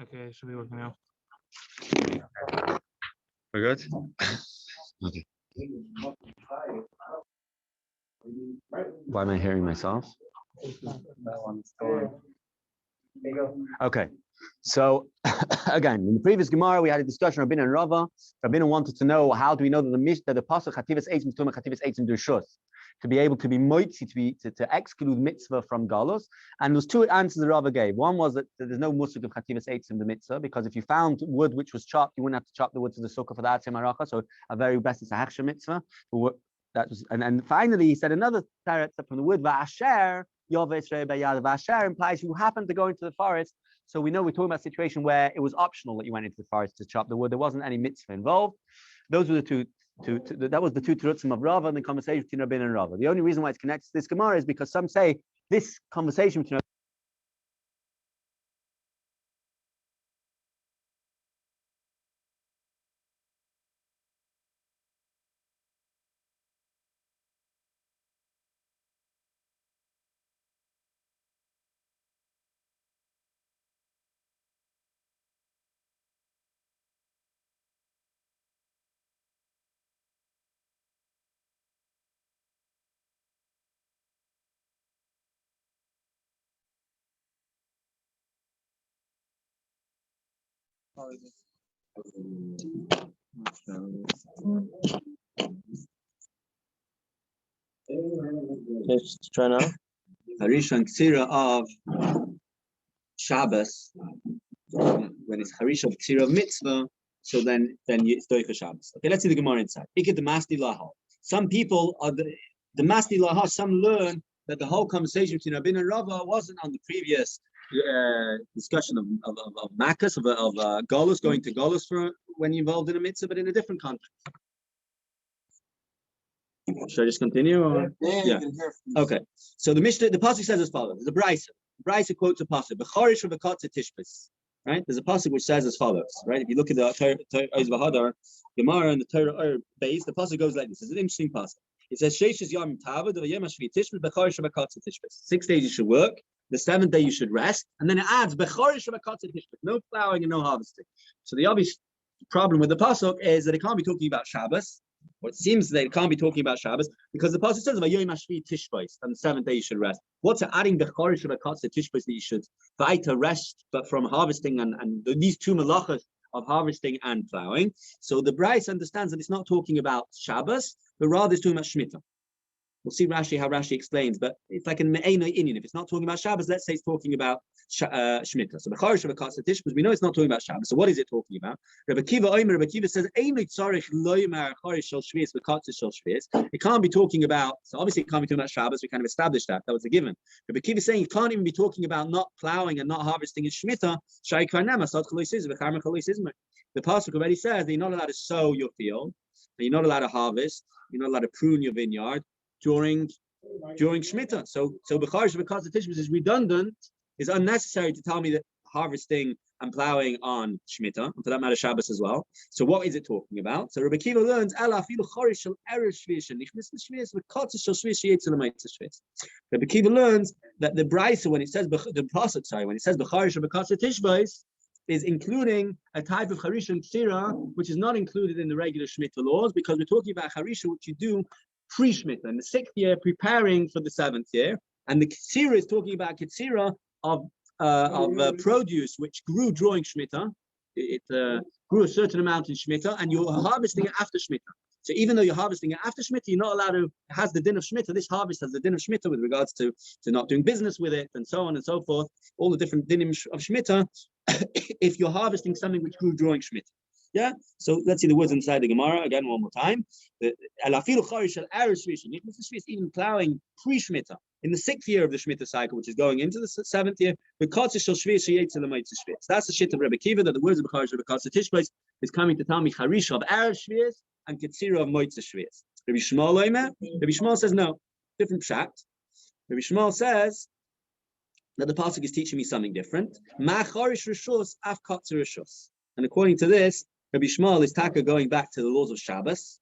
Okay, it should be working now. We're good? Okay. Why am I hearing myself? Okay. So again, in the previous Gemara, we had a discussion of Rabbi and Rava. Rabbi wanted to know, how do we know that the pasuk chativas eitzim tuma chativas eitzim dushus, to be able to be moitzi, to exclude mitzvah from galus. And there's two answers that Rava gave. One was that there's no musuk of chativas eitzim the mitzvah, because if you found wood which was chopped, you wouldn't have to chop the wood to the sukkah for that semaracha. So a very best is a hechsher mitzvah. That was, and finally he said another teretz from the word va'asher. Vasher implies you happen to go into the forest. So we know we're talking about a situation where it was optional that you went into the forest to chop the wood. There wasn't any mitzvah involved. Those were the two. That was the two terutzim of Rava and the conversation between Rabbi and Rava. The only reason why it's connected to this Gemara is because some say this conversation between Let's try now. Harishon Ksira of Shabbos, when it's Harish of Ksira of Mitzvah, so then it's Doicha Shabbos. Okay, let's see the Gemara inside. Ikit the Masni Laha. Some people are the Masni Laha, some learn that the whole conversation between Rabbi and Rava wasn't on the previous discussion of Makkos, of Golus, going to Golus for when you're involved in a mitzvah, but in a different context. Should I just continue? Or? Yeah. Okay. So the Mishnah, the pasuk says as follows: there's a brisa. Brisa quotes a pasuk. B'charish v'katze tishbis. Right? There's a pasuk which says as follows. Right? If you look at the Torah Gemara and the Torah base, the pasuk goes like this. It's an interesting pasuk. It says Sheishes Yom Tavad v'Yom Hashvi Tishbis B'charish v'katze tishbis. 6 days you should work. The 7th day you should rest, and then it adds B'charish v'katze tishbis. No plowing and no harvesting. So the obvious problem with the pasuk is that it can't be talking about Shabbos. Well, it seems that it can't be talking about Shabbos because the pasuk says Vayom Hashvi Tishbis, and the 7th day you should rest. What's it adding B'charish v'katze tishbis that you should fight to rest, but from harvesting and these two malachas of harvesting and plowing? So the Bryce understands that it's not talking about Shabbos, but rather it's talking about Shemitah. We'll see Rashi, how Rashi explains, but it's like an Me'ena Indian. If it's not talking about Shabbos, let's say it's talking about Shemitah. So B'charish v'katze tishbis, we know it's not talking about Shabbos. So what is it talking about? Rabbi Kiva says, it can't be talking about, so obviously it can't be talking about Shabbos, we kind of established that was a given. Rabbi Kiva is saying it can't even be talking about not plowing and not harvesting in Shemitah. The pasuk already says that you're not allowed to sow your field, and you're not allowed to harvest, you're not allowed to prune your vineyard during Shemitah. So B'charish v'katze tishbis is redundant, is unnecessary to tell me that harvesting and plowing on Shemitah, and for that matter Shabbos as well. So what is it talking about? So Rabbi Kiva learns Rabbi Kiva learns that the Brisa, when it says the pasuk, when it says B'charish v'katze tishbis, is including a type of Harishon Ksira which is not included in the regular Shemitah laws, because we're talking about Harisha which you do pre-Shemitah, in the 6th year, preparing for the 7th year, and the Ksira is talking about Ksira of produce which grew during Shemitah. It grew a certain amount in Shemitah, and you're harvesting it after Shemitah. So even though you're harvesting it after Shemitah, you're not allowed to. It has the din of Shemitah. This harvest has the din of Shemitah with regards to not doing business with it, and so on and so forth. All the different dinim of Shemitah. If you're harvesting something which grew during Shemitah. Yeah. So let's see the words inside the Gemara again one more time. Even plowing pre-Shemitah in the 6th year of the Shemitah cycle, which is going into the 7th year, that's the shit of Rabbi Kiva, that the words of B'charish v'katze tishbis is coming to tell me Harish of Erev Shvius and Ketzira of Moitze Shvius. Rabbi Shmuel says no, different pshat. Rabbi Shmuel says that the pasuk is teaching me something different. Ma'charish rishus af katzer rishus. And according to this, Rabbi Shmuel is taka going back to the laws of Shabbos,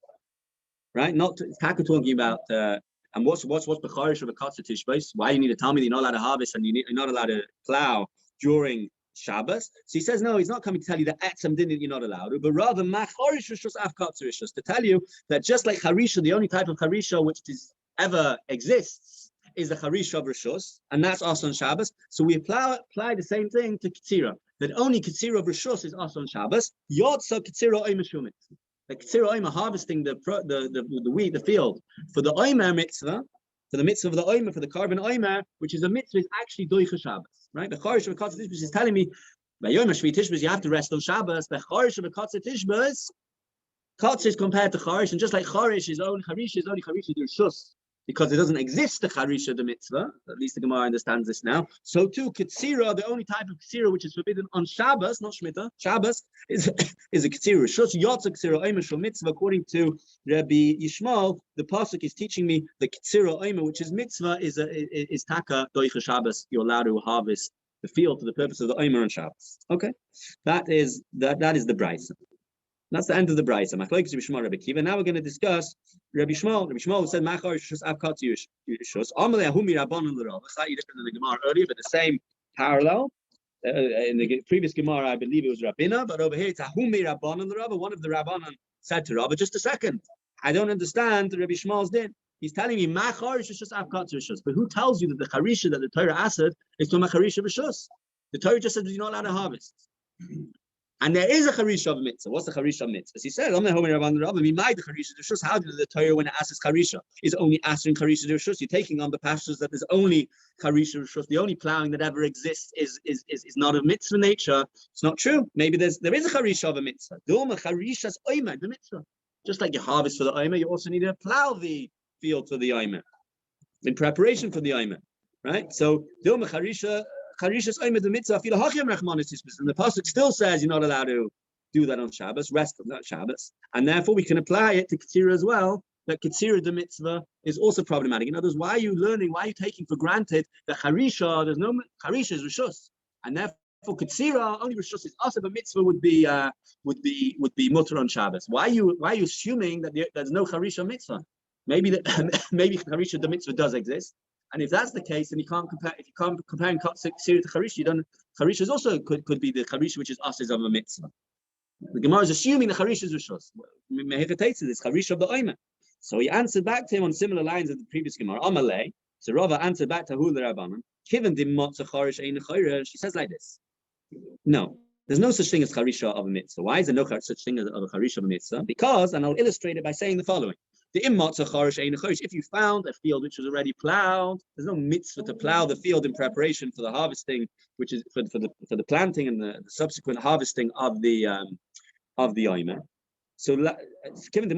right? Not taka talking about and what's b'charish of a katzer tishbis? Why do you need to tell me that you're not allowed to harvest and you're not allowed to plow during Shabbos. So he says, no, he's not coming to tell you that etzem din you're not allowed to, but rather machorish rishus afkatz rishus, to tell you that just like harisha, the only type of harisha which ever exists is the harisha of rishus, and that's also on Shabbos. So we apply the same thing to Ketzira, that only Ketzira of rishus is also on Shabbos. Yotza Ketzira oimer shumit. The Ketzira oimer, harvesting the wheat, the field, for the oimer mitzvah, for the mitzvah of the oimer, for the carbon oimer, which is a mitzvah, is actually doicha Shabbos, right? The chorish of a katzah tishbis is telling me, by Yom HaShvi Tishbis, you have to rest on Shabbos. The chorish of a katzah tishbis, katzah is compared to chorish, and just like chorish is only charish rishus, because it doesn't exist the charisha the mitzvah. At least the Gemara understands this now. So too, ketzira, the only type of ketzira which is forbidden on Shabbos, not Shemitah, Shabbos is a ketzira. Shus yotza ketzira oimer shel mitzvah. According to Rabbi Yishmael, the pasuk is teaching me the ketzira oimer, which is mitzvah, is taka doicha Shabbos. You're allowed to harvest the field for the purpose of the oimer on Shabbos. Okay, that is the brayso. That's the end of the brayso. Makkos Rabbi Shmuel, Rabbi Kiva. Now we're going to discuss Rabbi Shmuel. Rabbi Shmuel said, "Machar shus avkat yushus." Amalei ahumi rabbanon l'rav. Slightly different than the Gemara earlier, but the same parallel. In the previous Gemara, I believe it was Rabbina, but over here it's ahumi rabbanon l'rav. One of the rabbanon said to Rabbi, "Just a second, I don't understand Rabbi Shmuel's din. He's telling me machar shus avkat yushus. But who tells you that the charisha that the Torah asked is to macharisha v'shus? The Torah just said you're not allowed to harvest." And there is a charisha of mitzvah. What's the charisha of mitzvah? As he said, "I'm not home around the Rabbi. We might the charisha of rishus." How did the Torah, when it asks charisha, is only asking charisha of rishus? You're taking on the pastures that there's only charisha of rishus. The only plowing that ever exists is not of mitzvah nature. It's not true. Maybe there is a charisha of a mitzvah. Doma charisha's oimer, the mitzvah. Just like you harvest for the oimer, you also need to plow the field for the oimer in preparation for the oimer, right? So doma charisha. Charishas oimer the mitzvah fila hachem rachmanis tisbis, and the pasuk still says you're not allowed to do that on Shabbos, rest on that Shabbos, and therefore we can apply it to Ketzira as well. That Ketzira the mitzvah is also problematic. In other words, why are you taking for granted that Charisha, there's no Charisha is rishus, and therefore Ketzira only rishus is also, but mitzvah would be mutter on Shabbos. Why are you assuming that there's no Charisha mitzvah? Maybe Charisha the mitzvah does exist. And if that's the case, then you can't compare. If you can't compare Ketzira to Charisha, Charisha is also could be the Charisha which is ashes of a mitzvah. The Gemara is assuming the Charisha is rishus. This Charisha of the oimer. So he answered back to him on similar lines of the previous Gemara. Amalei. So Rava answered back to Hu the Rabbanan. Kiven dim motza charish ein chayre. She says like this. No, there's no such thing as Charisha of a mitzvah. Why is there no such thing as a Charisha of a mitzvah? Because, and I'll illustrate it by saying the following. If you found a field which was already plowed, there's no mitzvah to plow the field in preparation for the harvesting, which is for the planting and the subsequent harvesting of the oimer. So, given the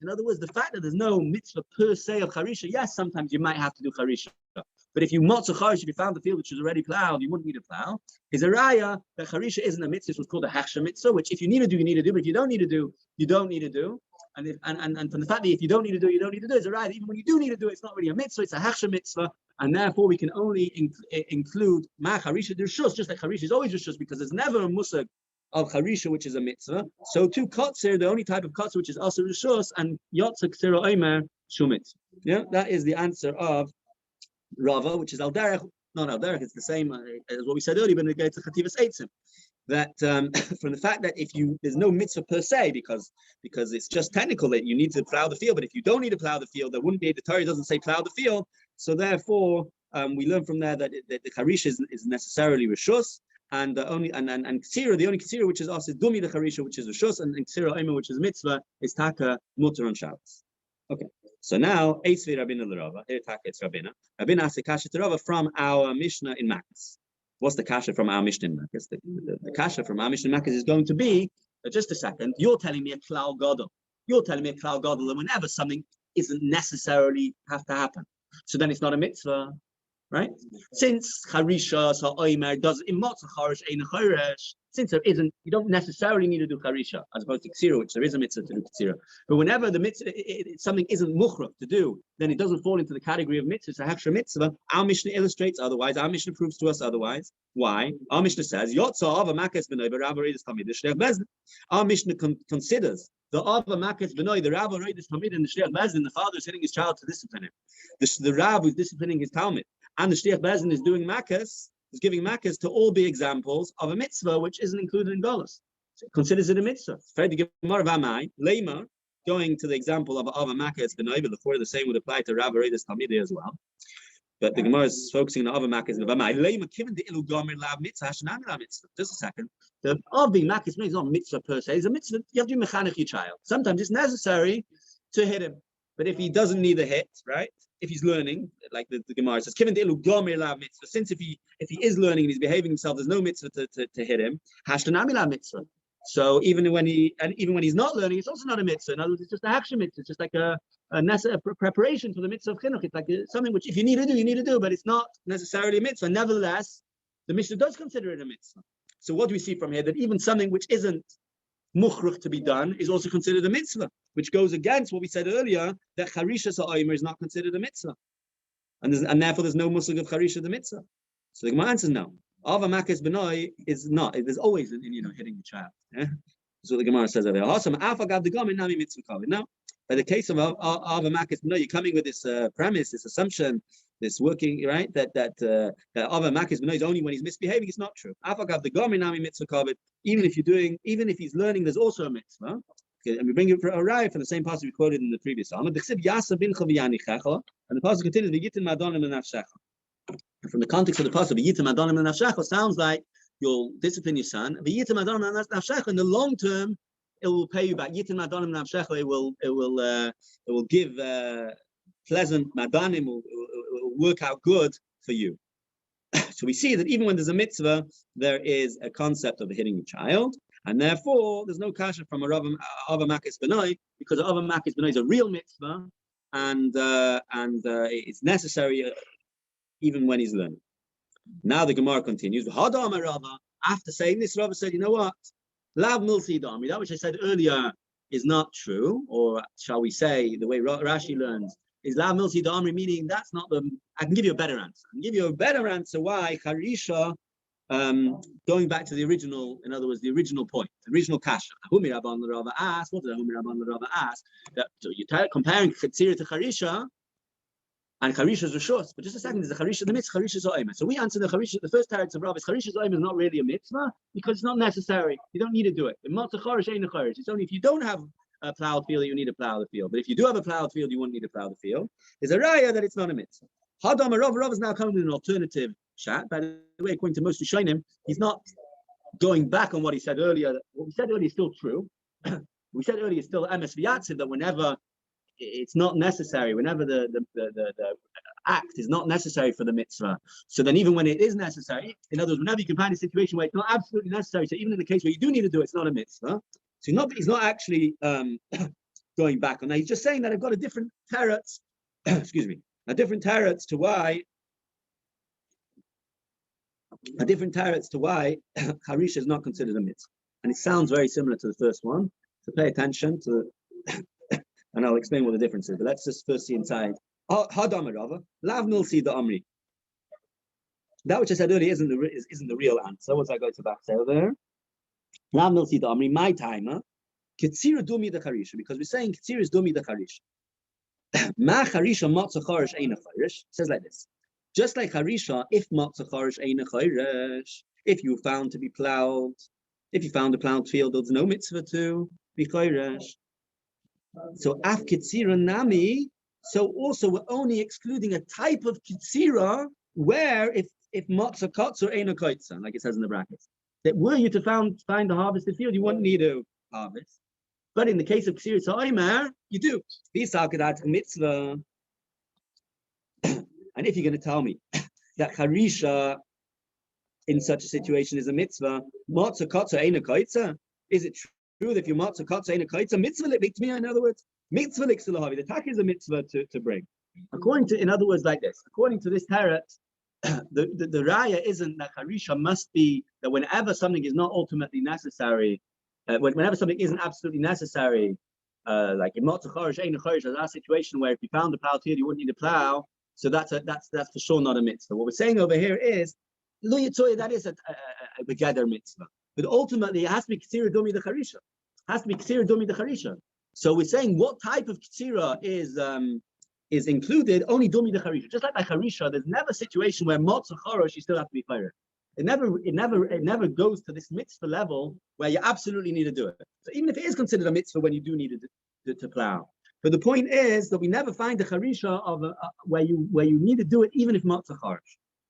in other words, the fact that there's no mitzvah per se of charisha, yes, sometimes you might have to do charisha. But if you if you found the field which was already plowed, you wouldn't need to plow. Is a raya that charisha isn't a mitzvah. It's what's called a hechsha mitzvah, which if you need to do, you need to do. But if you don't need to do, you don't need to do. And from the fact that if you don't need to do, you don't need to do, it's a raya. Even when you do need to do, it's not really a mitzvah. It's a hechsha mitzvah, and therefore we can only include ma charisha rishus, just like charisha is always rishus, because there's never a musag of charisha which is a mitzvah. So too kotzer, the only type of kotzer which is also rishus, and yotza ksira oimer shumit. Yeah, that is the answer of Rava, which is al derech. Not al derech. It's the same as what we said earlier, but it goes to chativas eitzim. That from the fact that there's no mitzvah per se, because it's just technical that you need to plow the field, but if you don't need to plow the field, there wouldn't be. The Torah doesn't say plow the field, so therefore we learn from there that the charisha is necessarily rishus, and ksira, the only ksira which is also dumi the charisha, which is rishus, and ksira omer, which is mitzvah, is taka mutter on Shabbos. Okay, so now eitzvi Rabbina l'Rava. Here taka it's Rabbina. Rabbina asks a kasha to Rava from our Mishnah in Makkos. What's the kasha from our Mishnah in Makkos? The kasha from our Mishnah in Makkos is going to be, just a second, you're telling me a klal gadol. You're telling me a klal gadol, and whenever something isn't necessarily have to happen, so then it's not a mitzvah, right? Since charisha so oimer does imotza charish ein chayresh, since there isn't, you don't necessarily need to do charisha as opposed to ksira, which there is a mitzvah to do ksira. But whenever the mitzvah, something isn't muchra to do, then it doesn't fall into the category of mitzvah. It's a hechsher mitzvah. Our Mishnah illustrates otherwise. Our Mishnah proves to us otherwise. Why? Our Mishnah says yotza ava makkos b'noi b'rabba reidus tamid the shliach bezdin. Our Mishnah considers the ava makkos b'noi, the rabba reidus tamid and the shliach bezdin. The father is hitting his child to discipline him. The rabbi is disciplining his talmid, and the shliach bezdin is doing makkos. is giving Makkos to all be examples of a mitzvah which isn't included in Golus. So it considers it a mitzvah. Going to the example of a Makkos b'nai, but the same would apply to Rabbi Reidus Talmidei as well. But the Gemara is focusing on the Makkos b'nai. Just a second. The of being Makkos is not mitzvah per se. It's a mitzvah. You have to mechanech your child. Sometimes it's necessary to hit him. But if he doesn't need a hit, right? If he's learning, like the Gemara says, since if he is learning and he's behaving himself, there's no mitzvah to hit him. Mitzvah. So even when he's not learning, it's also not a mitzvah. In other words, it's just a action mitzvah. It's just like a preparation for the mitzvah of chinuch. It's like something which if you need to do, you need to do, but it's not necessarily a mitzvah. Nevertheless, the Mishnah does consider it a mitzvah. So what do we see from here? That even something which isn't muchruch to be done is also considered a mitzvah, which goes against what we said earlier, that charisha sa'omer is not considered a mitzvah. And therefore there's no musig of charisha the mitzvah. So the Gemara answers no. Ava Makkos b'nai is not. There's always hitting the child. Yeah? That's what the Gemara says over there. Now, by the case of Ava Makkos b'nai, you're coming with this premise, this assumption, this working, right? That Ava Makkos b'nai is only when he's misbehaving. It's not true. Even if he's learning, there's also a mitzvah. Okay, and we bring it for a raya for the same passage we quoted in the previous Alma. And the passage continues, and from the context of the passage, sounds like you'll discipline your son. In the long term, it will pay you back. It will give pleasant madanim, will work out good for you. So we see that even when there's a mitzvah, there is a concept of hitting a child, and therefore there's no kasha from a Ava Makkos b'nai, because Ava Makkos b'nai is a real mitzvah, and it's necessary even when he's learning. Now the Gemara continues. After saying this, Rabbi said, you know what? Lav milsi dami, that which I said earlier is not true, or shall we say, the way Rashi learns, is lav milsi dami, meaning that's not the. I can give you a better answer. I can give you a better answer why charisha, going back to the original, in other words, the original point, the original kasha. Humi Rabban Rava asked, what did Humi Rabban Rava ask? That so you're comparing chatzira to charisha, and charisha is rishus. But just a second, there's a charisha, the mitzvah, charisha is oimer. So we answer the charisha, the first teretz of Rabbi is charisha is oimer is not really a mitzvah because it's not necessary. You don't need to do it. It's only if you don't have a plowed field, you need to plow the field. But if you do have a plowed field, you won't need to plow the field. There's a raya that it's not a mitzvah. Hadam Rav is now coming with an alternative chat. By the way, according to most Rishonim, he's not going back on what he said earlier. What we said earlier is still true. We said earlier is still emes v'yatziv, that whenever it's not necessary, whenever the act is not necessary for the mitzvah, so then even when it is necessary, in other words, whenever you can find a situation where it's not absolutely necessary, so even in the case where you do need to do it, it's not a mitzvah. So he's not actually going back on that. He's just saying that I've got a different teretz, excuse me, a different teretz to why charisha is not considered a mitzvah. And it sounds very similar to the first one. So pay attention to and I'll explain what the difference is. But let's just first see inside. Hadam Rava, lav milsi da amri. That which I said earlier isn't the real answer. What's I going to back say over there? Lav milsi da amri, my timer. Ketzira dumi da charisha, because we're saying ketzira is dumi da charisha. Ma charisha matzah charish eina charish. Says like this. Just like charisha, if matzah charish eina charish, if you found to be plowed, if you found a plowed field, there's no mitzvah to be charish. So af ketzira nami. So also we're only excluding a type of ketzira where if matzah kotzer eina koitza, like it says in the brackets, that were you to find the harvested field, you wouldn't need to harvest. But in the case of ketzira sa'omer, you do. Mitzvah. And if you're going to tell me that charisha in such a situation is a mitzvah, matzah kotzer eina koitza, is it true that if you matzah kotzer eina koitza, mitzvah likmia, in other words, mitzvah liksulahavi, the tak is a mitzvah to bring. According to, in other words, like this, according to this teretz, the raya isn't that charisha must be that whenever something is not ultimately necessary, whenever something isn't absolutely necessary, like in matzah charish eina charish, there's a situation where if you found a plowed field, you wouldn't need to plow. So that's for sure not a mitzvah. What we're saying over here is lo yitzoy, that is a begeder mitzvah, but ultimately it has to be ketzira dumi the charisha. Has to be ketzira dumi the charisha. So we're saying what type of ketzira is is included only dumi the charisha. Just like by charisha, there's never a situation where matzah chorosh you still have to be chayrich. It never goes to this mitzvah level where you absolutely need to do it. So even if it is considered a mitzvah when you do need to plow, but the point is that we never find the charisha of where you need to do it even if matzah chorosh.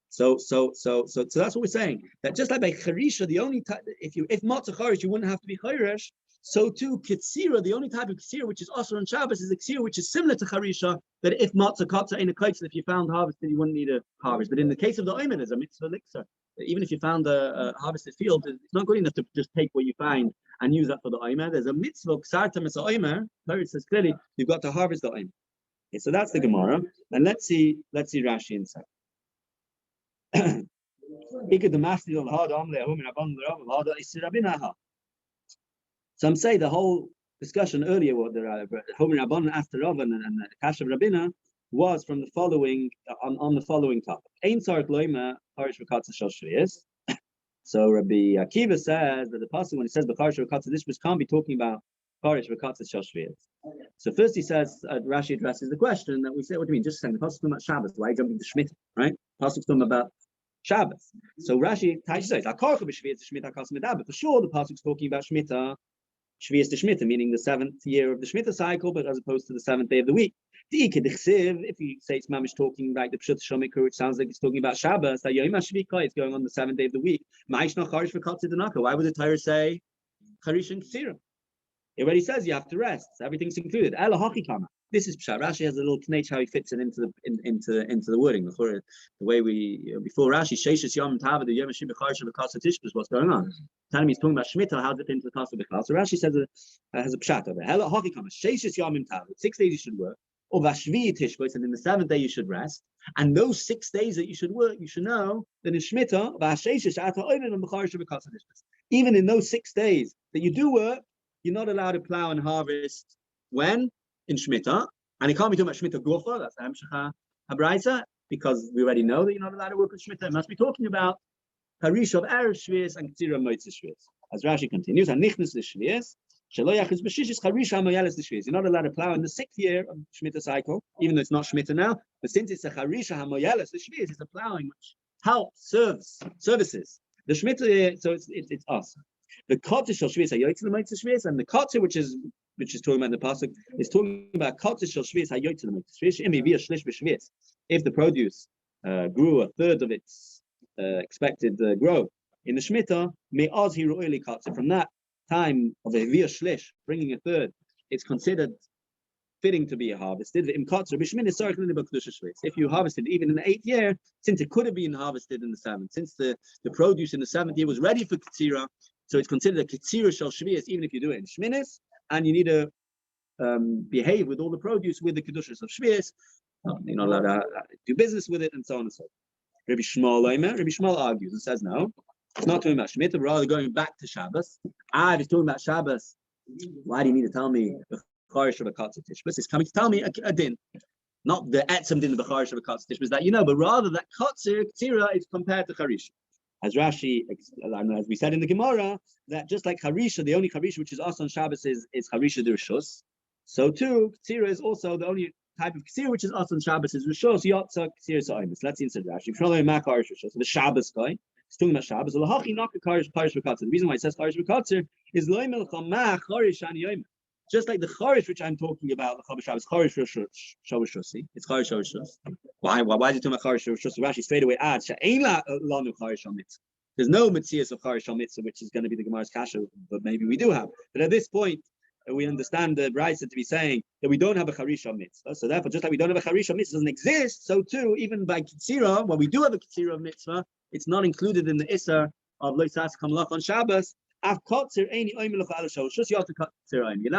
So that's what we're saying. That just like by charisha, the only time if matzah chorosh you wouldn't have to be chayrish. So too kitsira, the only type of kitsira which is also on Shabbos is a kitsira which is similar to charisha. That if matzah kotza in a kaitz, if you found harvested, you wouldn't need a harvest. But in the case of the omer, there's a mitzvah elixir. Even if you found a harvested field, it's not good enough to just take what you find and use that for the omer. There's a mitzvah ksartam as omer. It says clearly you've got to harvest the omer. Okay, so that's the Gemara, and let's see Rashi inside. Some say the whole discussion earlier, what the Homer Rabban asked the Rav and the Kasha of Rabbina was from the following on the following topic. Ein tzarich loimer harish v'katzah shel shviyos. So Rabbi Akiva says that the pasuk when it says b'charish v'katzah tishbis can't be talking about harish v'katzah shel shviyos. So first he says Rashi addresses the question that we say, what do you mean? Just saying the pasuk talking about Shabbos. Why are you jumping to Shemitah? Right? Pasuk's talking about Shabbos. So Rashi says, for sure the pasuk's talking about Shemitah. Shviyas to Shemitah, meaning the 7th year of the Shemitah cycle, but as opposed to the 7th day of the week. If you say it's mamish talking like the Pshut Shomikru, which sounds like it's talking about Shabbos, that Yom HaShvika is going on the 7th day of the week. Why would the Torah say Charish and Ksira? It already says you have to rest. Everything's included. This is Pshat. Rashi has a little knech how he fits it into the wording. The way we before Rashi Sheishis Yom Tava the Yom Shiur Charish v'Kasa Tishbis. What's going on? Telling me he's talking about Shemitah. How does it fit into the Kasa v'Kasa? So Rashi says has a Pshat over there. Sheishis Yom Tava. 6 days you should work. Or Vashvi Tishbis, and in the 7th day you should rest. And those 6 days that you should work, you should know that in Shemitah, even in those 6 days that you do work, you're not allowed to plow and harvest when? In Shemitah. And it can't be talking about Shemitah Gufa, that's Hamshach HaBraisa, because we already know that you're not allowed to work with Shemitah. It must be talking about Harish of Erev Shvius and Ketzira Moitz Shvius. As Rashi continues, Anichnas Shvius, Shelo Yachis B'Shishis Harish HaMoyeles Shvius. You're not allowed to plow in the 6th year of the Shemitah cycle, even though it's not Shemitah now. But since it's a Harish HaMoyeles Shvius, it's a plowing which helps, services. The Shemitah, so it's us. The Kotzah Shel Shvius HaYotzei L'Moitz Shvius, and the Kotzah, which is talking about the pasuk, is talking about Kotzah Shel Shvius HaYotzei L'Moitz Shvius. Shlish B'Shvius. If the produce grew a third of its expected growth in the Shemitah, me'az hi ro'eli Kotzah. From that time of a via shlish, bringing a third, it's considered fitting to be harvested. If you harvested even in the 8th year, since it could have been harvested in the 7th, since the produce in the 7th year was ready for Ketzira, so it's considered a Ketzira Shel Shvius, even if you do it in Shminis, and you need to behave with all the produce with the Kedushas of Shvius. You're not allowed to do business with it, and so on and so forth. Rabbi Shmuel argues and says, no, it's not talking about Shemitah, but rather going back to Shabbos. If it's talking about Shabbos, why do you need to tell me the Charish of a Katzah Tishbis? It's coming to tell me a din. Not the Etzem din of the Charish of a Katzah Tishbis that you know, but rather that Ketzira is compared to Charish. As Rashi, as we said in the Gemara, that just like Harisha, the only Harisha which is also on Shabbos is Harisha de Rishus. So too, Ketzira is also the only type of Ketzira which is also on Shabbos is Rishus, Yotza, Ketzira Sa'imus. Let's see inside Rashi. So the Shabbos guy, it's talking about Shabbos. The reason why it says Charish V'Katzer is Loimel Chamach Charish Ani Yomer. Just like the Charish which I'm talking about, the Chav Shabbos, Charish Shusi. It's Charish Shusi. Why is it talking about Charish Shusi? Rashi straight away adds She'ein Lanu Charish Al Mitzvah. There's no Metzias of Charish Al Mitzvah, which is going to be the Gemara's Kasha, but maybe we do have. But at this point, we understand the Brisa to be saying that we don't have a Charish Al Mitzvah. So therefore, just like we don't have a Charish Al Mitzvah doesn't exist, so too, even by Ketzira, when we do have a Ketzira of Mitzvah, it's not included in the Isser of Lo Yisas Kamalach on Shabbos. You're allowed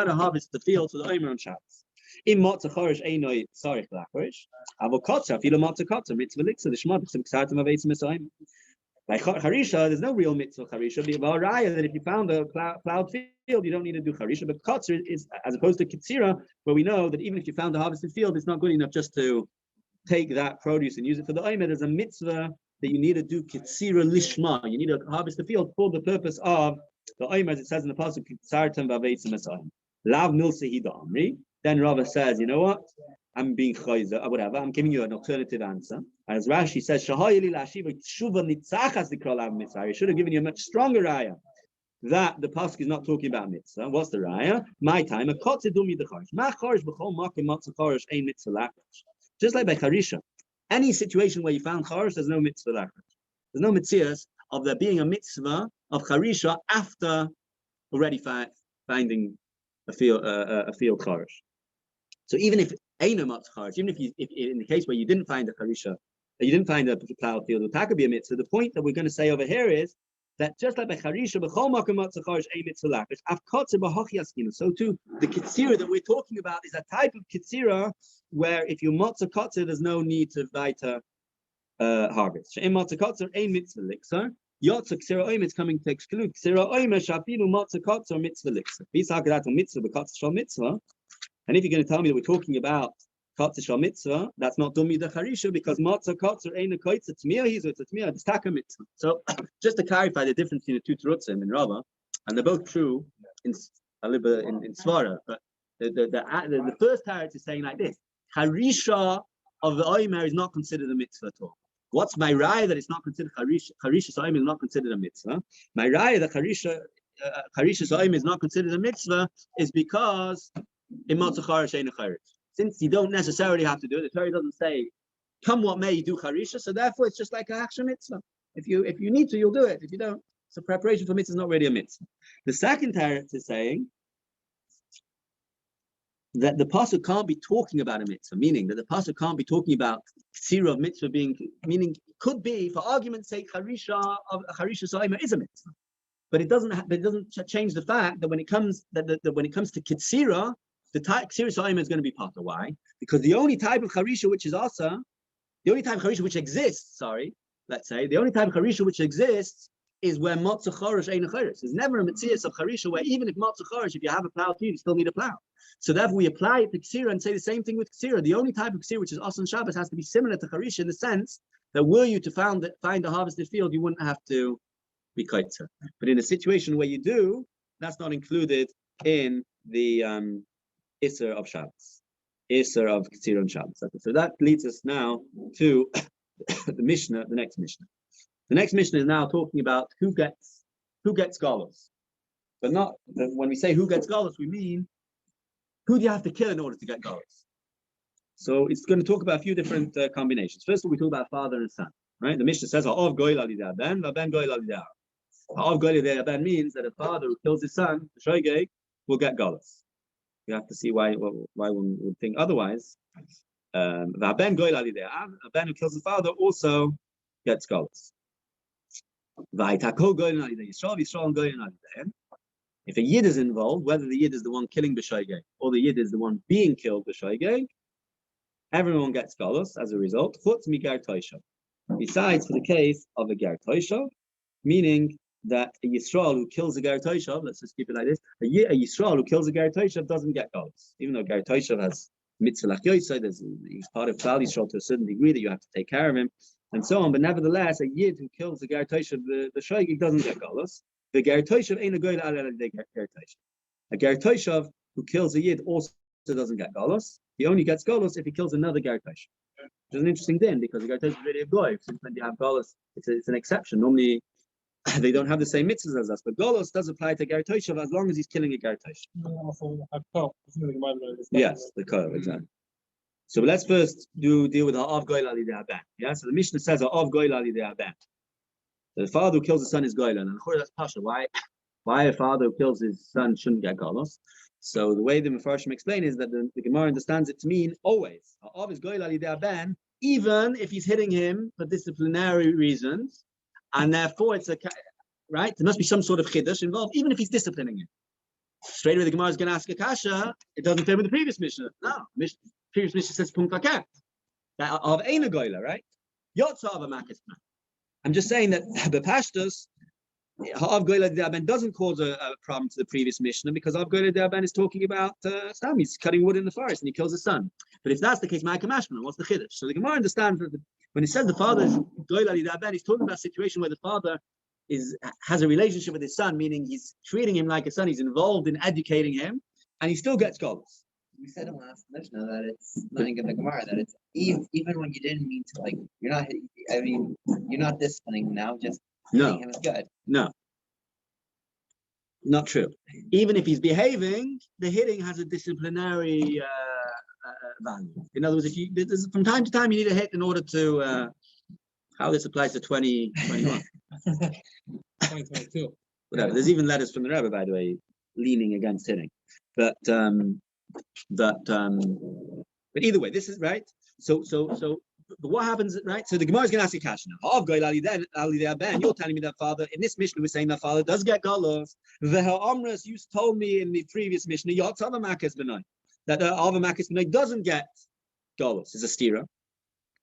to harvest the field to the Omer on Shabbos. In Matzah Chorish Einoi Sarich Lachorish, Avokotza, Filo Matzah Kotza, Mitzvah Lixa, the Shmad, some Ksartim of Eitzim Esoim. Like Harisha, there's no real Mitzvah Harisha. The Raya that if you found a plowed field, you don't need to do Harisha. But Kotzer is, as opposed to Ketzira, where we know that even if you found a harvested field, it's not good enough just to take that produce and use it for the Omer. There's a mitzvah that you need to do Ketzira Lishma. You need to harvest the field for the purpose of the Omer, as it says in the pasuk, Ksartim v'aveitzim esayim. Lav milse hida amri. Then Rabbi says, you know what? I'm being chayzer, or whatever. I'm giving you an alternative answer. As Rashi says, you should have given you a much stronger raya that the pasuk is not talking about mitzvah. What's the raya? My time, a kotzedumi the charish. Ma charish b'chol makom matzah charish ein mitzvah lachrish. Just like by charisha, any situation where you found charish, there's no mitzvah lachrish. There's no mitzvahs of there being a mitzvah of charisha after already finding a field charish. So even if ain't no matzah charish, even if in the case where you didn't find a charisha, you didn't find a plowed field, that could be a mitzvah. The point that we're going to say over here is that just like by charisha, b'chol makom matzah charish ein mitzvah lachrish. Avkotze b'hochi askinu. So too, the kitzira that we're talking about is a type of kitzira where if you matzah kotzer, there's no need to weiter harvest. She'em matzah kotzer ein mitzvah lixer. Yotza ksira oim is coming to exclude ksira oim shafilu matzah kotzer mitzvah lixer. Bisakadat mitzvah b'kotzer shal mitzvah. And if you're going to tell me that we're talking about kotzer shal mitzvah, that's not dumi the charisha because matzah kotzer ain't a koitzer tmiyah. He's a tmiyah. It's taka mitzvah. So just to clarify the difference between the two terutzim in Rabbi, and they're both true in Svara, but the first teretz is saying like this: charisha of the oimer is not considered a mitzvah at all. What's my raya that it's not considered charisha? Charisha oimer is not considered a mitzvah. My raya that charisha oimer is not considered a mitzvah is because in matzah charish ain't a charish. Since you don't necessarily have to do it, the Torah doesn't say, "Come what may, you do charisha." So therefore, it's just like a haksha mitzvah. If you need to, you'll do it. If you don't, so preparation for mitzvah is not really a mitzvah. The second teretz is saying that the pasuk can't be talking about a mitzvah, meaning that the pasuk can't be talking about ksira of mitzvah being, meaning could be, for argument's sake, charisha so'imer is a mitzvah, but it doesn't change the fact that when it comes when it comes to kitsira, the type ksira so'imer is going to be part of. Why? Because the only type of charisha which is asa, the only type of charisha which exists, let's say, the only type of charisha which exists is where matzah chorish ain't a chorish. There's never a mitzvah of charisha where even if matzah chorish, if you have a plow field, you still need a plow. So therefore, we apply it to ksira and say the same thing with ksira. The only type of ksira which is asa and Shabbos has to be similar to charisha in the sense that were you to find a harvested field, you wouldn't have to be kaitzer. But in a situation where you do, that's not included in the Isser of Shabbos, Isser of ksira and Shabbos. So that leads us now to the Mishnah, the next Mishnah. The next Mishnah is now talking about who gets galus, but not when we say who gets galus, we mean who do you have to kill in order to get galus. So it's going to talk about a few different combinations. First of all, we talk about father and son, right? The Mishnah says ha'av goyel alidei ben, v'ben goyel alidei ar. Ha'av goyel alidei ben means that a father who kills his son, the shoygeg, will get galus. You have to see why one would think otherwise. V'ben goyel alidei ar, a ben who kills his father also gets galus. If a yid is involved, whether the yid is the one killing b'shoygeg or the yid is the one being killed b'shoygeg, everyone gets galus as a result. Chutz mi ger toishav. Besides for the case of a ger toishav, meaning that a Yisrael who kills a ger toishav, let's just keep it like this: a Yisrael who kills a ger toishav doesn't get galus, even though ger toishav has mitzvah lachyoisai. He's part of Klal Yisrael to a certain degree that you have to take care of him, and so on. But nevertheless, a yid who kills the ger toishav, the shoygig doesn't get galus. The ger toishav ain't a goyel alei ger toishav. A ger toishav who kills a yid also doesn't get galus. He only gets galus if he kills another ger toishav. Which is an interesting thing because the ger toishav is really a goy. Since when you have galus, it's an exception. Normally, they don't have the same mitzvahs as us. But galus does apply to ger toishav as long as he's killing a ger toishav. Yes, the koil, exactly. So let's first deal with ha'av goyel alidei ben. Yeah, so the Mishnah says ha'av goyel alidei ben. The father who kills his son is goyel, and of course that's pasha. Why a father who kills his son shouldn't get galus? So the way the Mefarshim explain is that the Gemara understands it to mean always. Ha'av is goyel alidei ben, even if he's hitting him for disciplinary reasons, and therefore it's right. There must be some sort of chiddush involved, even if he's disciplining him. Straight away, the Gemara is going to ask a kasha. It doesn't fit with the previous Mishnah. No, previous Mishnah says punkt lakat. That of ain't a goyla, right? Yotza of a Makkos. I'm just saying that the pashtus ha'av goyla d'aben doesn't cause a problem to the previous Mishnah because ha'av goyla d'aben is talking about Stam. He's cutting wood in the forest and he kills his son. But if that's the case, Ma'aka Mashman, what's the chiddush? So the Gemara understands that when he says the father is goyla d'aben, he's talking about a situation where the father has a relationship with his son, meaning he's treating him like a son, he's involved in educating him, and he still gets galus. we said in last Mishnah that it's nothing in the Gemara that it's even when you didn't mean to, like, you're not. I mean, you're not disciplining him now. Just hitting him is good. No, not true. Even if he's behaving, the hitting has a disciplinary value. In other words, if you from time to time you need a hit in order to how this applies to 2021. 2022. Whatever. There's even letters from the Rabbi, by the way, leaning against hitting. But either way, this is right. So what happens, right? So the Gemara is going to ask a question now. You're telling me that father in this Mishnah we're saying that father does get galus. The Amras you told me in the previous Mishnah that the Ava Makkos B'nai doesn't get galus. It's a stira.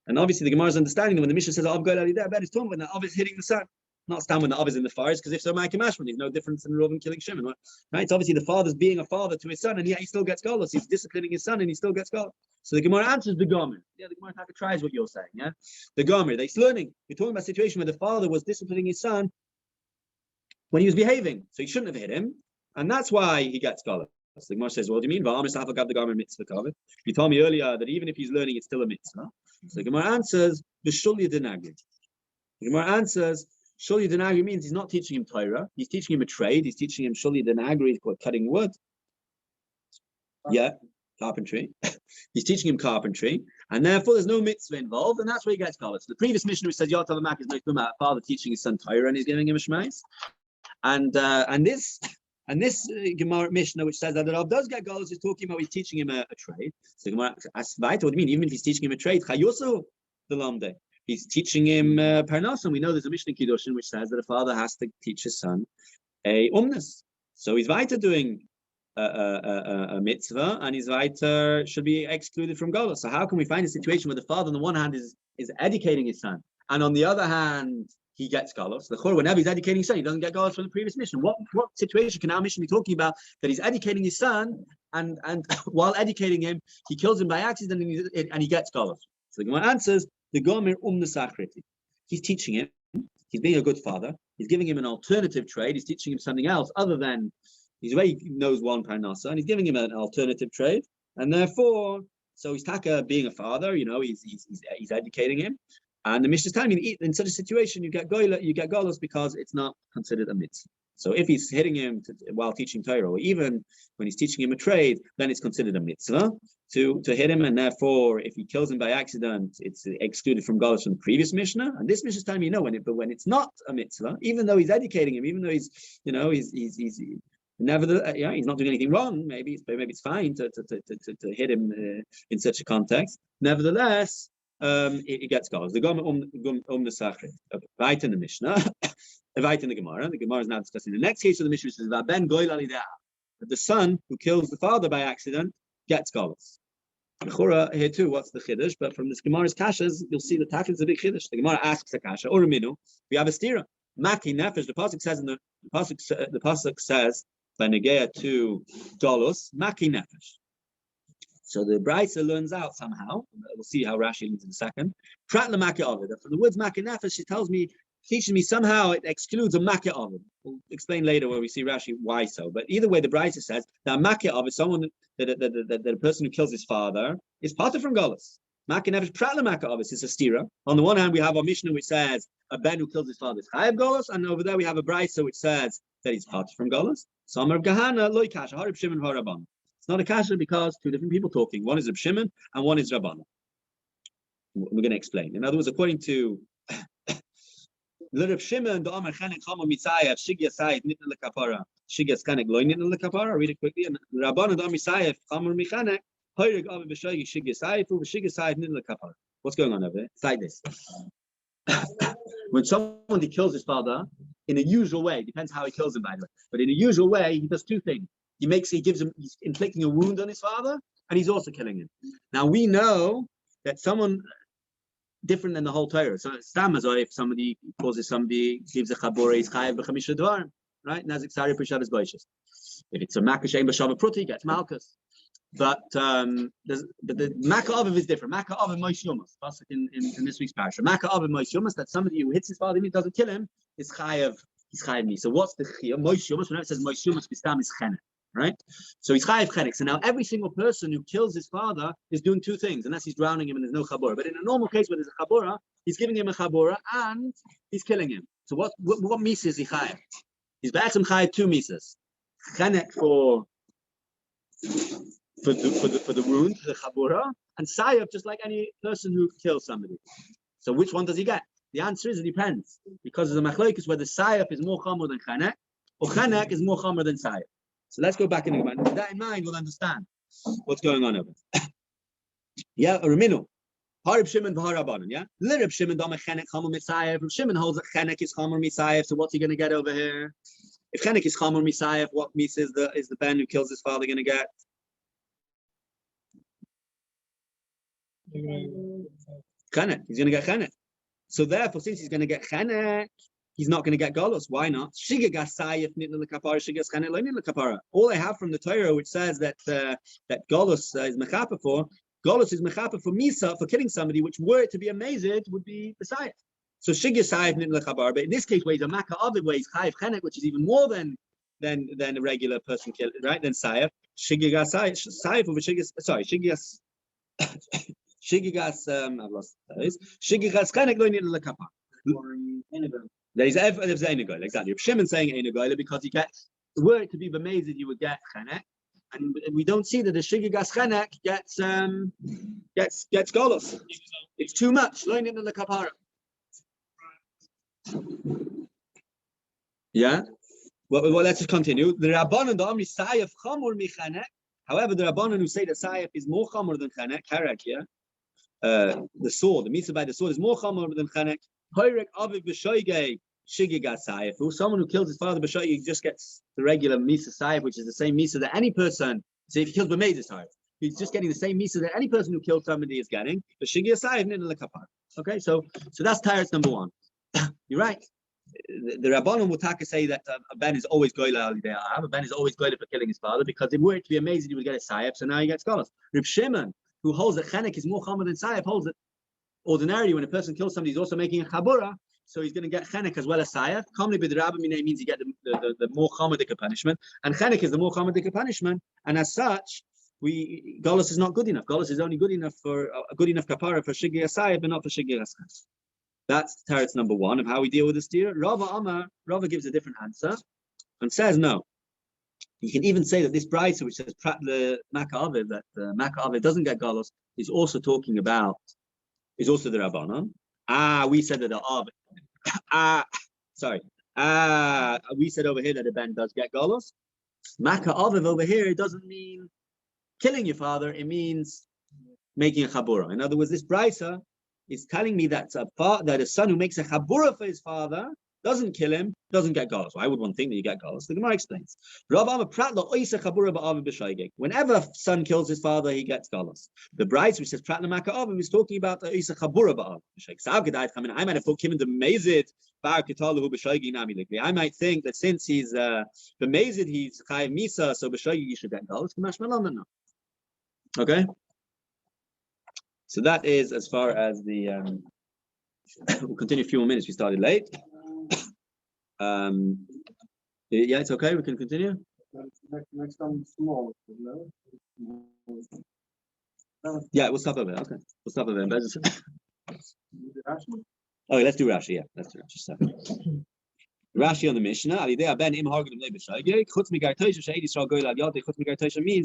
And obviously the Gemara is understanding that when the Mishnah says Av Goy Ali there, it's talking when the Av is hitting the sun. Not stand when the Av is in the forest, because if so, Ma'akeh Mashman, there's no difference in Reuven killing Shimon, right? It's obviously the father's being a father to his son, and yet he still gets galus. He's disciplining his son, and he still gets galus. So the Gemara answers the Gomer. Yeah, the Gemara tries what you're saying. Yeah, the Gomer. They're learning. You're talking about a situation where the father was disciplining his son when he was behaving, so he shouldn't have hit him, and that's why he gets galus. So the Gemara says, "What do you mean? You told me earlier that even if he's learning, it's still a mitzvah." So the Gemara answers, "B'shulya denagri." The Gemara answers, Shulya denagri means he's not teaching him Torah. He's teaching him a trade. He's teaching him Shulya denagri, it's called cutting wood. Yeah, carpentry. He's teaching him carpentry, and therefore there's no mitzvah involved, and that's where he gets galus. The previous Mishnah which says Yotav Mak is no about father teaching his son Torah, and he's giving him a shmais. And this Gemara Mishnah which says that the Rav does get galus is talking about he's teaching him a trade. So Gemara asks, what do you mean? Even if he's teaching him a trade, Chayosu the lamde. He's teaching him parnas, and we know there's a Mishnah Kiddushin which says that a father has to teach his son a umnus. So he's weiter doing a mitzvah, and he's weiter should be excluded from galus. So how can we find a situation where the father on the one hand is educating his son, and on the other hand he gets galus? Whenever he's educating his son, he doesn't get galus from the previous mission. What situation can our mission be talking about that he's educating his son, and while educating him, he kills him by accident, and he gets galus? So the Gemara answers, the Gomer Sakriti. He's teaching him. He's being a good father. He's giving him an alternative trade. He's teaching him something else other than he's already knows one parnasa, and he's giving him an alternative trade. And therefore, so he's taka being a father. He's educating him. And the Mishnah is telling me in such a situation you get galus because it's not considered a mitzvah. So if he's hitting him while teaching Torah, or even when he's teaching him a trade, then it's considered a mitzvah to hit him, and therefore, if he kills him by accident, it's excluded from galus from the previous Mishnah. And this Mishnah is telling me but when it's not a mitzvah, even though he's educating him, even though he's nevertheless, he's not doing anything wrong. Maybe it's fine to hit him in such a context. Nevertheless, it gets galus. The Gomer the Sachrit. Right in the Mishnah. Right in the Gemara. The Gemara is now discussing the next case of the Mishnah, which says that the son who kills the father by accident gets galus. Here too, what's the chiddush? But from this Gemara's kashas, you'll see the tackle is a big chiddush. The Gemara asks a kasha, or a minu. We have a stira. Maki nefesh. The pasuk says the pasuk says by negea to galus maki nefesh. So the Brisa learns out somehow. We'll see how Rashi learns in a second. Prat lemaki ovid. From the words maki nefesh, she tells me. Teaching me somehow it excludes a makkah ovid. We'll explain later when we see Rashi why so. But either way, the Brisa says that makkah ovid, someone that a person who kills his father is parted from galus. Makkah never pratla makkah ovid is a stira. On the one hand, we have a Mishnah which says a ben who kills his father is chayav galus, and over there we have a Brisa which says that he's parted from galus. So Amar Gahana loy kasha harib Shimon harabban. It's not a kasha because two different people talking. One is Reb Shimon and one is Rabban. We're going to explain. In other words, according to Reb Shimon, the Amar Chanek Chama Mitzayef Shigya Sayif Nitna LeKapara Shigya Skanek Loy Nitna LeKapara. Read it quickly. And Rabban and Amar Sayef Chamar Michanek Hoyrig Ave B'Shogi Shigya Sayif Shigya Sayif Nitna LeKapara. What's going on over there? It's like this. When someone kills his father in a usual way, depends how he kills him, by the way. But in a usual way, he does two things. He's inflicting a wound on his father, and he's also killing him. Now we know that someone different than the whole Torah. So stam as if somebody causes somebody, gives a chabura, he's chayav b'chamisha dvarim, right? Nazik sari prishavas boishes. If it's a makkah shein b'shava pruti, he gets malchus. But the makkah aviv is different. Makkah aviv moish yumas. In this week's parasha, makkah aviv moish yumas. That somebody who hits his father, he doesn't kill him, is chayav. He's chayav me. So what's the chiyah? Moish yumas. Whenever it says moish yumas, bistam is chene. right? So he's chayiv chenek. So now every single person who kills his father is doing two things, unless he's drowning him and there's no chabura. But in a normal case where there's a chabura, he's giving him a chabura and he's killing him. So what misa is he chayiv? He's ba'atzim chayiv two misas. Chenek for the wound, the chabura, and sayav just like any person who kills somebody. So which one does he get? The answer is it depends, because there's a machlokes whether sayav is more chamor than chenek, or chenek is more chamor than sayav. So let's go back in the Gemara. With that in mind, we'll understand what's going on over there. Yeah, Raminu. Harib Shimon v'harabanan, yeah? Lirib Shimon dama chenek chamor mitzayev. Shimon holds that chenek is chamor mitzayev, so what's he going to get over here? If chenek is chamor mitzayev, what misa is the ben who kills his father going to get? Chenek. He's going to get chenek. So therefore, since he's going to get chenek, he's not going to get galus. Why not? All I have from the Torah, which says that galus is mechapa for, galus is mechapa for misa, for killing somebody, which were it to be amazed would be the sayif. So shigya sayif nitna lechabar. But in this case, where he's a makka aviv, where he's chayiv chenek, which is even more than a regular person killed, right? Than sayif. Shigya sayif over shigya. Sorry, shigya. Shigigas, I've lost those. Shigigas chenek lo nitna lekapar. There's einagoy, exactly. Shimon saying einagoy because he gets, were it to be b'mezid, you would get chenek, and we don't see that the shigigas chenek gets golos. It's too much. Lo nitna lekapara. Yeah. Well, let's just continue. The Rabbanan the Amri Sayef chamor mi chenek. However, the Rabbanan who say that Sayef is more chamor than chenek, karak here. The sword, the misa by the sword is more chamor than chenek. Hoyrek aviv b'shoigei shigigas sayef. Someone who kills his father b'shoigei just gets the regular misa sayef, which is the same misa that any person. So if he kills b'mezid sayef, he's just getting the same misa that any person who killed somebody is getting. The shigigas sayef nidna lekapar. Okay, so that's teretz number one. You're right. The Rabbanon Mutaka say that a ben is always goyla al. A ben is always goyla for killing his father because if were it to be amazing, he would get a sayef. So now he gets scholars. Reb Shimon, who holds that chenek is more chamor than sayef, holds that ordinarily when a person kills somebody, he's also making a chabura, so he's going to get chenek as well as sayef. Commonly with the Rabbi means you get the more chamordika punishment, and chenek is the more chamordika punishment, and as such, galus is not good enough. Galus is only good enough for a good enough kapara for shigya sayef, but not for shigya sayef. That's teretz number one of how we deal with this deal. Rava gives a different answer and says no. You can even say that this brayso, which says prat le makka aviv, that makka aviv doesn't get galus, is also talking about, is also the Rabbanon. We said that the aviv. We said over here that the ben does get galus. Makka aviv over here, it doesn't mean killing your father, it means making a chabura. In other words, this brayso is telling me that a son who makes a chabura for his father doesn't kill him, doesn't get galus. Why would one think that you get galus? The Gemara explains. Whenever a son kills his father, he gets galus. The brayso which says prat l'maka aviv is talking about the isa chabura ba'av. I might have thought him the mezid. I might think that since he's the mezid, he's chayiv misa, so b'shoigi you should get galus. Okay. So that is as far as the. We'll continue a few more minutes. We started late. Yeah, it's okay. We can continue. Next time, small. Yeah, we'll stop over there. Okay, we'll stop over there. Oh, let's do Rashi. Yeah, let's do Rashi. Rashi on the Mishnah. Means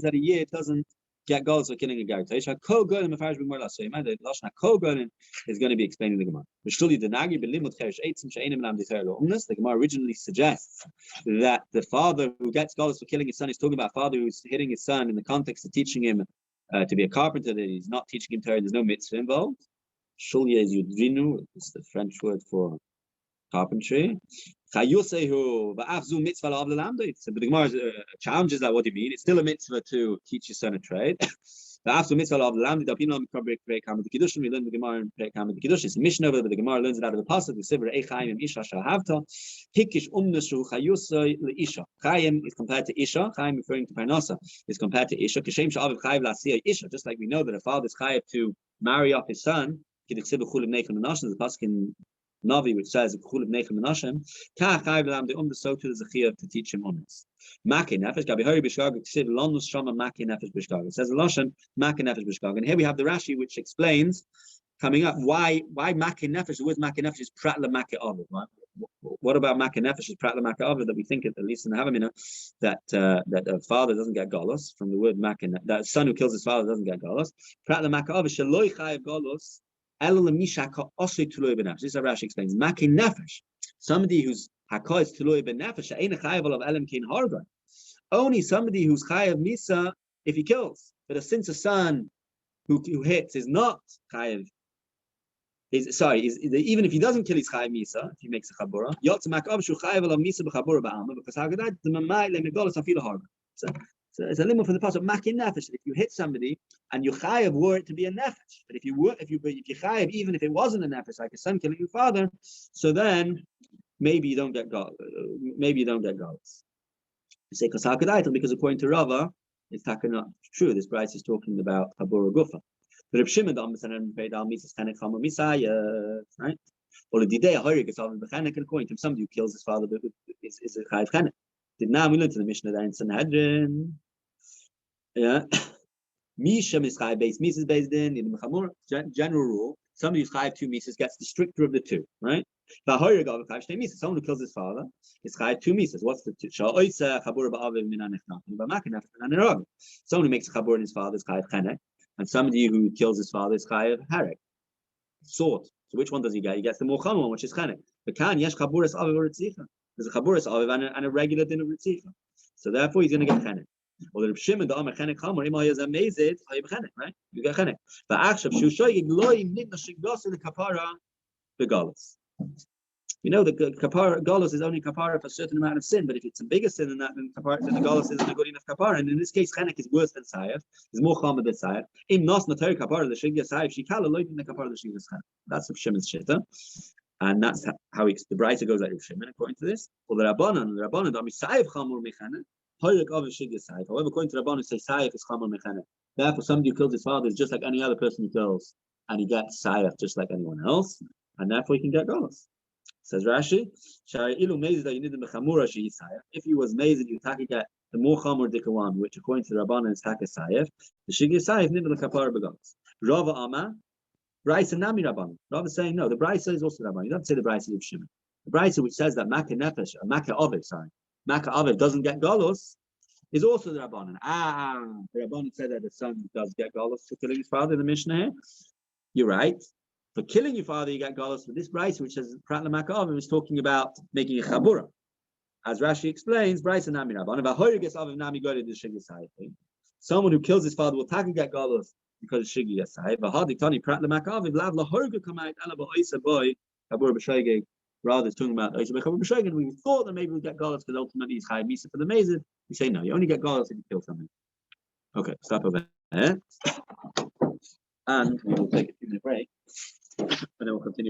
that a year doesn't get goals for killing a guy. The Lashon is going to be explaining the Gemara. The Gemara originally suggests that the father who gets goals for killing his son is talking about a father who's hitting his son in the context of teaching him to be a carpenter, that he's not teaching him Torah, there's no mitzvah involved. Shulya is yudrinu, it's the French word for carpentry. But the Gemara challenges that. What do you mean? It's still a mitzvah to teach your son a trade. We learn the Gemara in Kiddush. It's a Mishnah, but the Gemara learns it out of the pasuk. Chayim is compared to Isha. Chayim referring to Parnasa is compared to Isha. Just like we know that a father is chayiv to marry off his son. There's a pasuk in Navi which says so too there's a chiyuv to teach him honest. Maki nefesh, gabi hori b'shgag, ksiv lonus shama maki nefesh b'shgag. It says a lashon maki nefesh b'shgag, and here we have the Rashi which explains coming up why maki nefesh. The word maki nefesh is prat lemaki aviv. Right? What about maki nefesh is prat lemaki aviv that we think at least in the Havamina that a father doesn't get galus from the word maki. That a son who kills his father doesn't get galus. Prat lemaki aviv sheloi chayav galus. This is how Rashi explains. Maki nefesh, somebody who's hakah is tuloi ben nefesh, ain't a chayav of elam kin harga. Only somebody who's chayav misa if he kills. But since a son who hits is not chayav, even if he doesn't kill, he's chayav misa if he makes a chabura. Yotz makav shu chayav of misa b'chabura ba'alma because hagadat the mamai lemegolas afila harga. So it's a limit for the pasuk makin nefesh. If you hit somebody and you chayav were it to be a nefesh, but if you chayav even if it wasn't a nefesh, like a son killing your father, so then maybe you don't get galus. You say because according to Rava, it's not true. This Bryce is talking about Habura Gufa. But if Shimon right? Or the day according to somebody who kills his father is a chayav chenek. Did now we learn to the Mishnah that in Sanhedrin. Yeah. Misha Mischai base, Mises based in the Mechamur. General rule: somebody who's chayav 2 Mises gets the stricter of the 2, right? Someone who kills his father is chayav 2 Mises. What's the 2? Someone who makes a chabur in his father is chayav chenek, and somebody who kills his father is chayav harek, sword. So which one does he get? He gets the more common one, which is chenek. But can yesh chaburas aviv or ritzicha? There's a chaburas aviv and a regular din of ritzicha. So therefore, he's going to get chenek. Or the Shimon the Amar chenek chamor imay is amazed chayav chenek, right? You get chenek. But actually, shushoy igloy nidna shigdos the kapara begalus. You know, the kapara galus is only kapara for a certain amount of sin, but if it's a bigger sin than that, then the galus isn't a good enough kapara. And in this case, chenek is worse than sayef. It's more common than sayef. Im nos natari kapara the shigya sayef shikala loitin the kapara the shigya chenek. That's the Shimon's shitta. And that's how the Braita goes like Shimon, according to this. For the Rabbanan, don't be Saif Chamur Mechane, Hoyek of Shigya Saif. However, according to Rabbanan, say Saif is Chamur Mechane. Therefore, somebody who kills his father is just like any other person who kills, and he gets Saif just like anyone else, and therefore he can get Golos. Says Rashi, if he was mazed, you get the more Chamur Dikawan, which according to Rabbanan is Taka Saif, the Shigya Saif, Nibel Kapar Begolos. Rava Ama. Brisa Nami Rabban. Rav is saying no. The Brisa is also Rabban. You don't say the Brisa of Shimon. The Brisa which says that Makkah Nefesh, Makkah Aviv doesn't get Golos is also the Rabbanan. The Rabbanan said that the son does get Golos for killing his father in the Mishnah here. You're right. For killing your father, you get Golos. But this Brisa which says Prat Makkah Aviv is talking about making a Chabura. As Rashi explains, Brisa Nami Rabban. About Hoyrigas Aviv Nami Goyed the Shigya Saif. Someone who kills his father will get Golos. Because Shigi Yasai, but Hadi Tani Prat Lemakav, Lav Lahorga come out, Alaba Isa boy, Kabur Bashage, rather talking about Isa Kabur Bashage, and we thought that maybe we'd get Golas because ultimately he's Chai Misa for the Mazid. We say no, you only get Golas if you kill something. Okay, stop over there. And we will take a 2-minute break, and then we'll continue.